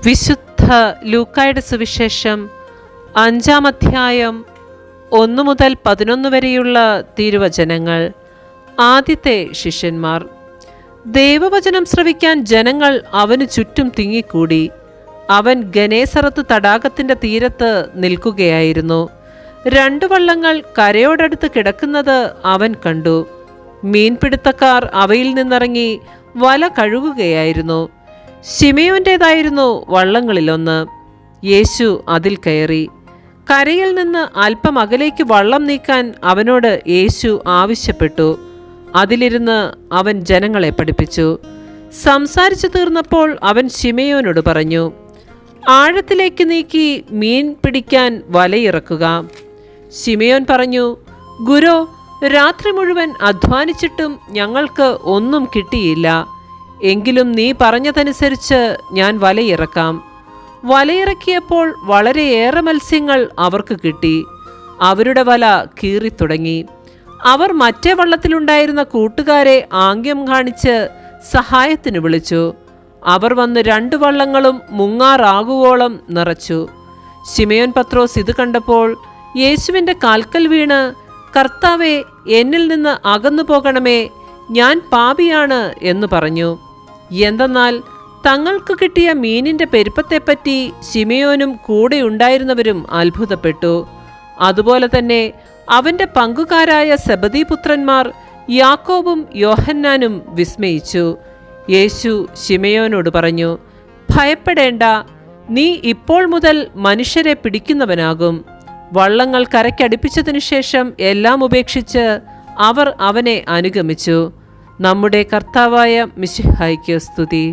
വിശുദ്ധ ലൂക്കായുടെ സുവിശേഷം 5-ാം അധ്യായം 1 മുതൽ 11 വരെയുള്ള തിരുവചനങ്ങൾ. ആദ്യത്തെ ശിഷ്യന്മാർ. ദൈവവചനം ശ്രവിക്കാൻ ജനങ്ങൾ അവന് ചുറ്റും തിങ്ങിക്കൂടി. അവൻ ഗനേസറത്ത് തടാകത്തിൻ്റെ തീരത്ത് നിൽക്കുകയായിരുന്നു. 2 വള്ളങ്ങൾ കരയോടടുത്ത് കിടക്കുന്നത് അവൻ കണ്ടു. മീൻപിടുത്തക്കാർ അവയിൽ നിന്നിറങ്ങി വല കഴുകുകയായിരുന്നു. ശിമയോൻ്റേതായിരുന്നു വള്ളങ്ങളിലൊന്ന്. യേശു അതിൽ കയറി. കരയിൽ നിന്ന് അല്പം അകലേക്ക് വള്ളം നീക്കാൻ അവനോട് യേശു ആവശ്യപ്പെട്ടു. അതിലിരുന്ന് അവൻ ജനങ്ങളെ പഠിപ്പിച്ചു. സംസാരിച്ചു തീർന്നപ്പോൾ അവൻ ശിമയോനോട് പറഞ്ഞു, ആഴത്തിലേക്ക് നീക്കി മീൻ പിടിക്കാൻ വലയിറക്കുക. ശിമയോൻ പറഞ്ഞു, ഗുരോ, രാത്രി മുഴുവൻ അധ്വാനിച്ചിട്ടും ഞങ്ങൾക്ക് ഒന്നും കിട്ടിയില്ല. എങ്കിലും നീ പറഞ്ഞതനുസരിച്ച് ഞാൻ വലയിറക്കാം. വലയിറക്കിയപ്പോൾ വളരെയേറെ മത്സ്യങ്ങൾ അവർക്ക് കിട്ടി. അവരുടെ വല കീറിത്തുടങ്ങി. അവർ മറ്റേ വള്ളത്തിലുണ്ടായിരുന്ന കൂട്ടുകാരെ ആംഗ്യം കാണിച്ച് സഹായത്തിന് വിളിച്ചു. അവർ വന്ന് 2 വള്ളങ്ങളും മുങ്ങാറാകുവോളം നിറച്ചു. ശിമയോൻ പത്രോസ് ഇത് കണ്ടപ്പോൾ യേശുവിൻ്റെ കാൽക്കൽ വീണ്, കർത്താവേ, എന്നിൽ നിന്ന് അകന്നു പോകണമേ, ഞാൻ പാപിയാണ് എന്ന് പറഞ്ഞു. എന്തെന്നാൽ തങ്ങൾക്ക് കിട്ടിയ മീനിൻ്റെ പെരുപ്പത്തെപ്പറ്റി ശിമയോനും കൂടെ ഉണ്ടായിരുന്നവരും അത്ഭുതപ്പെട്ടു. അതുപോലെ തന്നെ അവൻ്റെ പങ്കുകാരായ സെബദീപുത്രന്മാർ യാക്കോബും യോഹന്നാനും വിസ്മയിച്ചു. യേശു ശിമയോനോട് പറഞ്ഞു, ഭയപ്പെടേണ്ട, നീ ഇപ്പോൾ മുതൽ മനുഷ്യരെ പിടിക്കുന്നവനാകും. വള്ളങ്ങൾ കരയ്ക്കടുപ്പിച്ചതിനു ശേഷം എല്ലാം ഉപേക്ഷിച്ച് അവർ അവനെ അനുഗമിച്ചു. നമ്മുടെ കർത്താവായ മിശിഹായ്ക്ക് സ്തുതി.